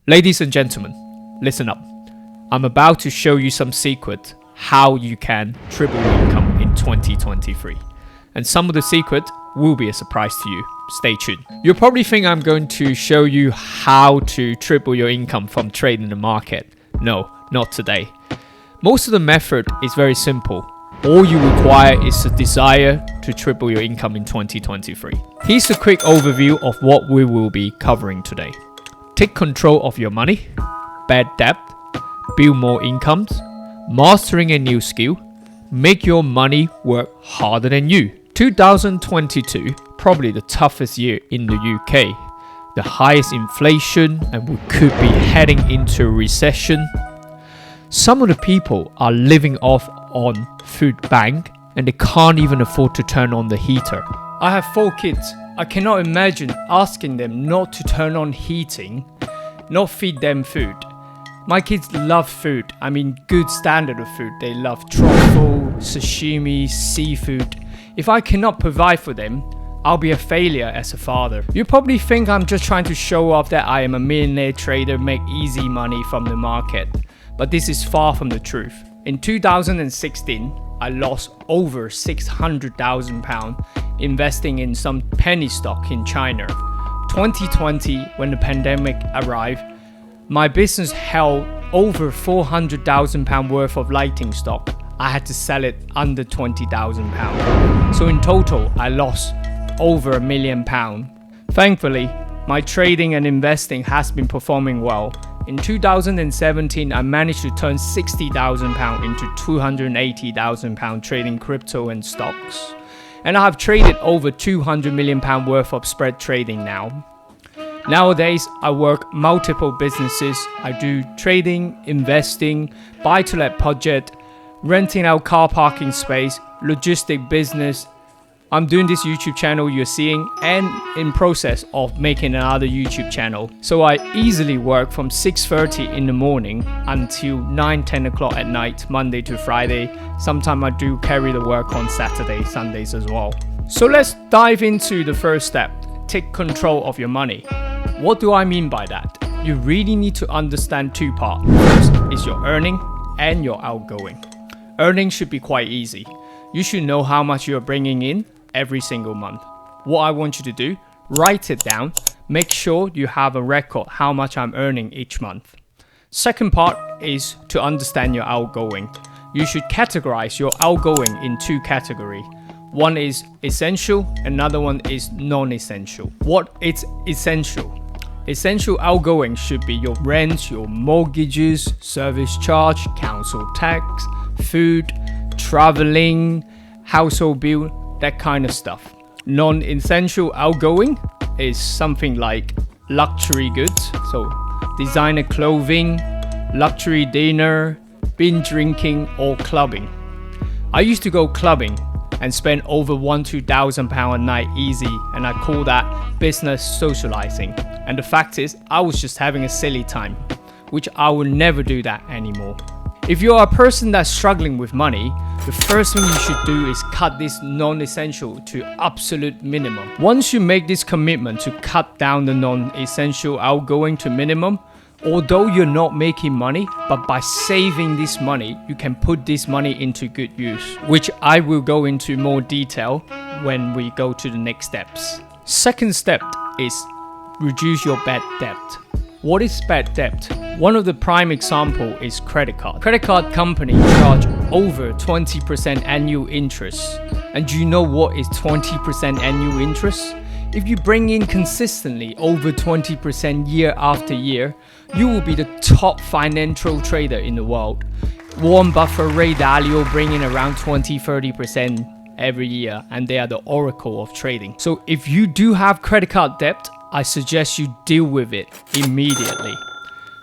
Ladies and gentlemen, listen up. I'm about to show you some secret how you can triple your income in 2023. And some of the secret will be a surprise to you. Stay tuned. You'll probably think I'm going to show you how to triple your income from trading the market. No, not today. Most of the method is very simple. All you require is a desire to triple your income in 2023. Here's a quick overview of what we will be covering today. Take control of your money, bad debt, build more incomes, mastering a new skill, make your money work harder than you. 2022, probably the toughest year in the UK. The highest inflation, and we could be heading into a recession. Some of the people are living off on food bank and they can't even afford to turn on the heater. I have 4 kids. I cannot imagine asking them not to turn on heating, not feed them food. My kids love food. I mean, good standard of food. They love truffle, sashimi, seafood. If I cannot provide for them, I'll be a failure as a father. You probably think I'm just trying to show off that I am a millionaire trader, make easy money from the market. But this is far from the truth. In 2016, I lost over £600,000 investing in some penny stock in China. 2020, when the pandemic arrived, my business held over £400,000 worth of lighting stock. I had to sell it under £20,000. So in total, I lost over £1 million. Thankfully, my trading and investing has been performing well. In 2017, I managed to turn £60,000 into £280,000 trading crypto and stocks. And I have traded over £200 million worth of spread trading now. Nowadays, I work multiple businesses. I do trading, investing, buy-to-let project, renting out car parking space, logistic business. I'm doing this YouTube channel you're seeing and in process of making another YouTube channel. So I easily work from 6:30 in the morning until 9-10 o'clock at night, Monday to Friday. Sometimes I do carry the work on Saturday, Sundays as well. So let's dive into the first step. Take control of your money. What do I mean by that? You really need to understand 2 parts. First is your earning and your outgoing. Earning should be quite easy. You should know how much you're bringing in every single month. What I want you to do, write it down. Make sure you have a record how much I'm earning each month. Second part is to understand your outgoing. You should categorize your outgoing in 2 categories. One is essential, another one is non-essential. What is essential? Essential outgoing should be your rent, your mortgages, service charge, council tax, food, traveling, household bill, that kind of stuff. Non-essential outgoing is something like luxury goods, so designer clothing, luxury dinner, binge drinking or clubbing. I used to go clubbing and spend over £1,000-2,000 a night easy, and I call that business socializing. And the fact is, I was just having a silly time, which I will never do that anymore. If you're a person that's struggling with money, the first thing you should do is cut this non-essential to absolute minimum. Once you make this commitment to cut down the non-essential outgoing to minimum, although you're not making money, but by saving this money, you can put this money into good use, which I will go into more detail when we go to the next steps. Second step is reduce your bad debt. What is bad debt? One of the prime example is credit card. Credit card companies charge over 20% annual interest. And do you know what is 20% annual interest? If you bring in consistently over 20% year after year, you will be the top financial trader in the world. Warren Buffett, Ray Dalio bring in around 20-30% every year, and they are the oracle of trading. So if you do have credit card debt, I suggest you deal with it immediately.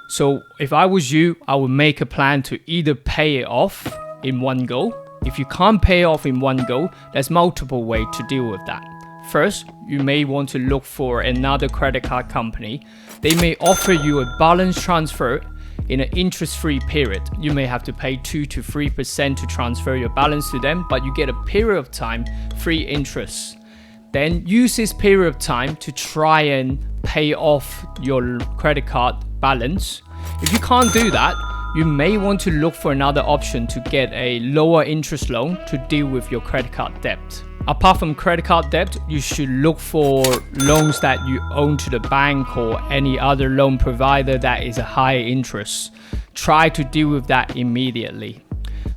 So if I was you, I would make a plan to either pay it off in one go. If you can't pay off in one go, there's multiple ways to deal with that. First, you may want to look for another credit card company. They may offer you a balance transfer in an interest-free period. You may have to pay 2-3% to transfer your balance to them, but you get a period of time free interest. Then use this period of time to try and pay off your credit card balance. If you can't do that, you may want to look for another option to get a lower interest loan to deal with your credit card debt. Apart from credit card debt, you should look for loans that you own to the bank or any other loan provider that is a higher interest. Try to deal with that immediately.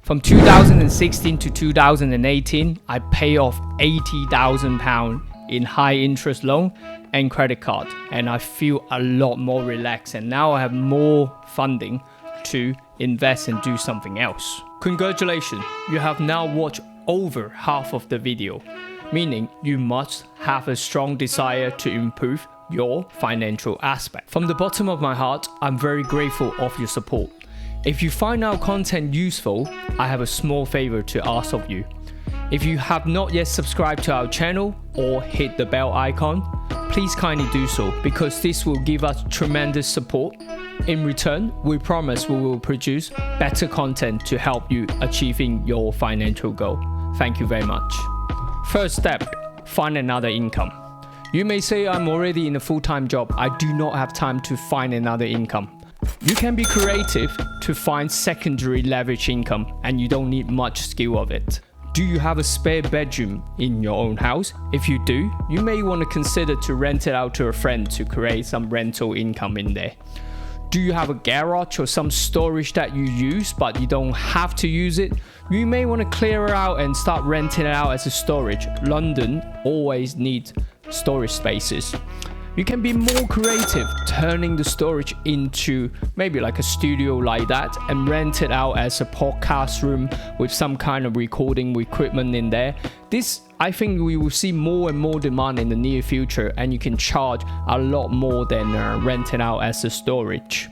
From 2016 to 2018, I pay off £80,000 in high interest loan and credit card, and I feel a lot more relaxed, and now I have more funding to invest and do something else. Congratulations, you have now watched over half of the video, meaning you must have a strong desire to improve your financial aspect. From the bottom of my heart, I'm very grateful of your support. If you find our content useful, I have a small favor to ask of you. If you have not yet subscribed to our channel or hit the bell icon, please kindly do so, because this will give us tremendous support. In return, we promise we will produce better content to help you achieving your financial goal. Thank you very much. First step, find another income. You may say, I'm already in a full-time job. I do not have time to find another income. You can be creative to find secondary leverage income, and you don't need much skill of it. Do you have a spare bedroom in your own house? If you do, you may want to consider to rent it out to a friend to create some rental income in there. Do you have a garage or some storage that you use but you don't have to use it? You may want to clear it out and start renting it out as a storage. London always needs storage spaces. You can be more creative, turning the storage into maybe like a studio like that and rent it out as a podcast room with some kind of recording equipment in there. This, I think we will see more and more demand in the near future, and you can charge a lot more than renting out as a storage.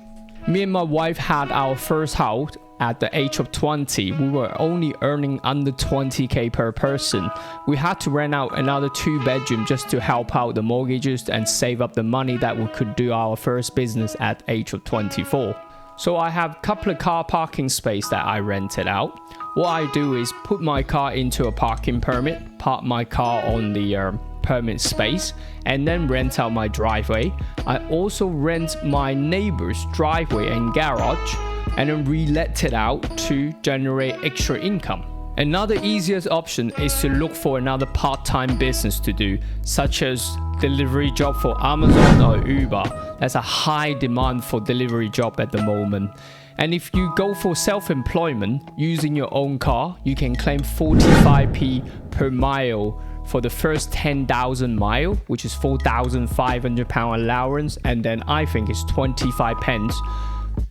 Me and my wife had our first house at the age of 20. We were only earning under 20k per person. We had to rent out another 2 bedrooms just to help out the mortgages and save up the money that we could do our first business at age of 24. So I have a couple of car parking space that I rented out. What I do is put my car into a parking permit, park my car on the permit space, and then rent out my driveway. I also rent my neighbor's driveway and garage, and then re-let it out to generate extra income. Another easiest option is to look for another part-time business to do, such as delivery job for Amazon or Uber. There's a high demand for delivery job at the moment. And if you go for self-employment using your own car, you can claim 45p per mile for the first 10,000 mile, which is £4,500 allowance, and then I think it's 25 pence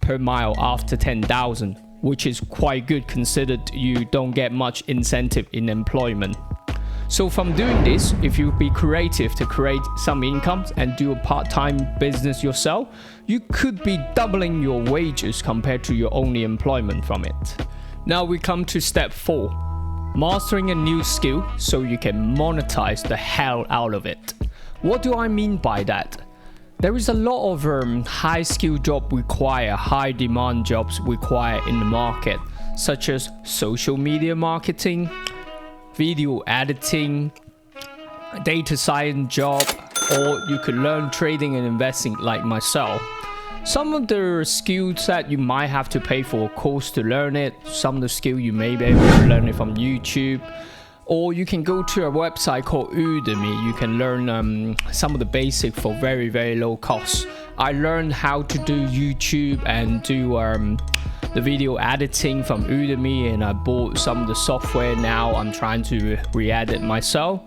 per mile after 10,000, which is quite good considered you don't get much incentive in employment. So from doing this, if you be creative to create some incomes and do a part-time business yourself, you could be doubling your wages compared to your only employment from it. Now we come to step 4, mastering a new skill so you can monetize the hell out of it. What do I mean by that? There is a lot of high skill jobs require, high demand jobs require in the market, such as social media marketing, video editing, data science job, or you could learn trading and investing like myself. Some of the skills that you might have to pay for a course to learn it, some of the skills you may be able to learn it from YouTube, or you can go to a website called Udemy. You can learn some of the basics for very, very low cost. I learned how to do YouTube and do the video editing from Udemy, and I bought some of the software. Now I'm trying to re-edit myself.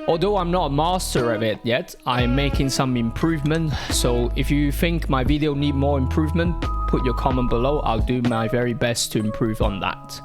Although I'm not a master of it yet, I'm making some improvement. So if you think my video need more improvement, put your comment below. I'll do my very best to improve on that.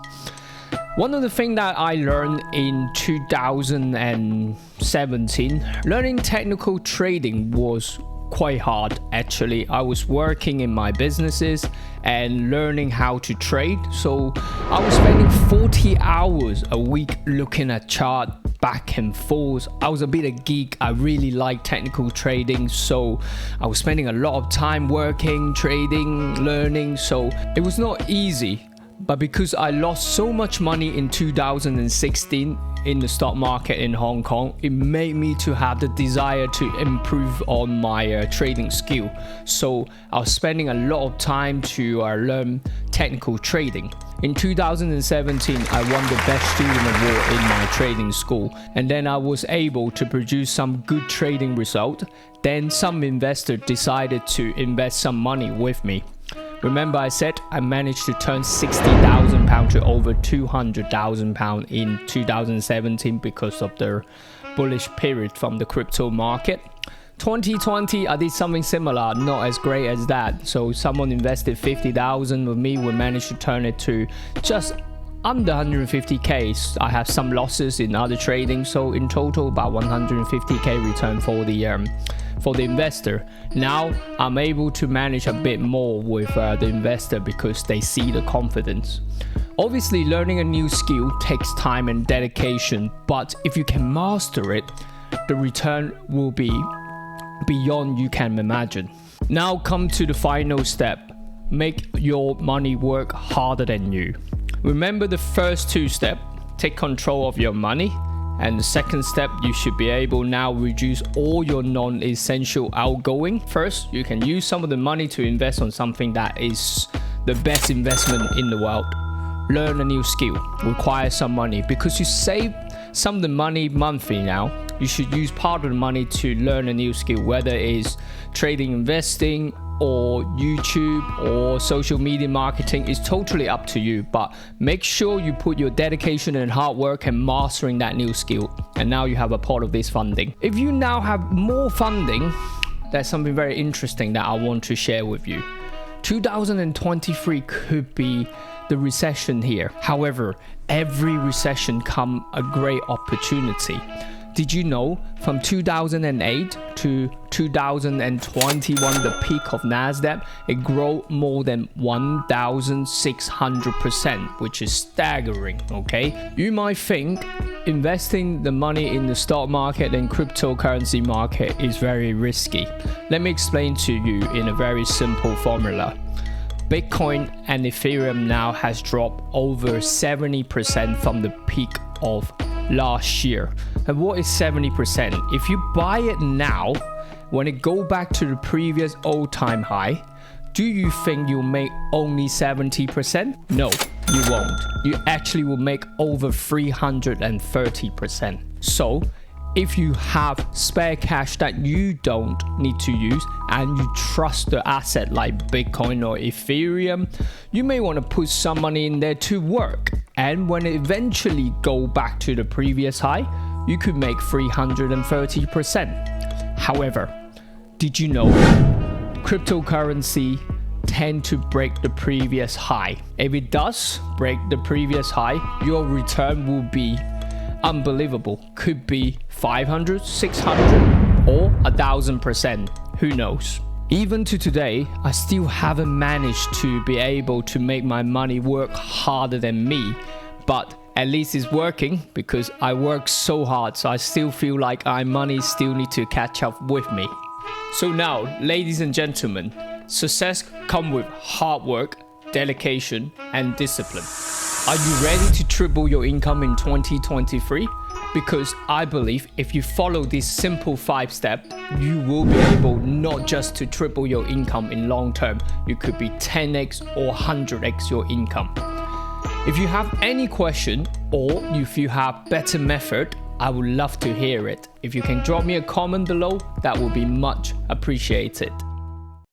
One of the things that I learned in 2017, learning technical trading was quite hard actually. I was working in my businesses and learning how to trade, so I was spending 40 hours a week looking at chart back and forth. I was a bit of a geek. I really like technical trading, so I was spending a lot of time working, trading, learning, so it was not easy. But because I lost so much money in 2016, in the stock market in Hong Kong, it made me to have the desire to improve on my trading skill. So I was spending a lot of time to learn technical trading. In 2017, I won the Best Student Award in my trading school, and then I was able to produce some good trading result. Then some investor decided to invest some money with me. Remember I said I managed to turn £60,000 to over £200,000 in 2017 because of the bullish period from the crypto market. 2020, I did something similar, not as great as that. So someone invested 50,000 with me, we managed to turn it to just under 150k. I have some losses in other trading, so in total about 150k return for the investor. Now I'm able to manage a bit more with the investor because they see the confidence. Obviously, learning a new skill takes time and dedication, but if you can master it, the return will be beyond you can imagine. Now come to the final step. Make your money work harder than you. Remember the first two steps, take control of your money. And the second step, you should be able now reduce all your non-essential outgoing. First, you can use some of the money to invest on something that is the best investment in the world. Learn a new skill, require some money. Because you save some of the money monthly now, you should use part of the money to learn a new skill, whether it is trading, investing, or YouTube or social media marketing. Is totally up to you, but make sure you put your dedication and hard work and mastering that new skill, and now you have a part of this funding. If you now have more funding, there's something very interesting that I want to share with you. 2023 could be the recession here. However, every recession comes a great opportunity. Did you know from 2008 to 2021, the peak of Nasdaq, it grew more than 1,600%, which is staggering, okay? You might think investing the money in the stock market and cryptocurrency market is very risky. Let me explain to you in a very simple formula. Bitcoin and Ethereum now has dropped over 70% from the peak of last year. And what is 70%? If you buy it now, when it go back to the previous all-time high, do you think you'll make only 70%? No, you won't. You actually will make over 330%. So if you have spare cash that you don't need to use and you trust the asset like Bitcoin or Ethereum, you may want to put some money in there to work. And when it eventually go back to the previous high, you could make 330%. However, did you know cryptocurrency tend to break the previous high? If it does break the previous high, your return will be unbelievable. Could be 500, 600 or 1,000%. Who knows? Even to today, I still haven't managed to be able to make my money work harder than me, but at least it's working because I work so hard, so I still feel like my money still need to catch up with me. So now, ladies and gentlemen, success comes with hard work, dedication, and discipline. Are you ready to triple your income in 2023? Because I believe if you follow this simple 5 steps, you will be able not just to triple your income in long term, you could be 10x or 100x your income. If you have any question or if you have better method, I would love to hear it. If you can drop me a comment below, that would be much appreciated.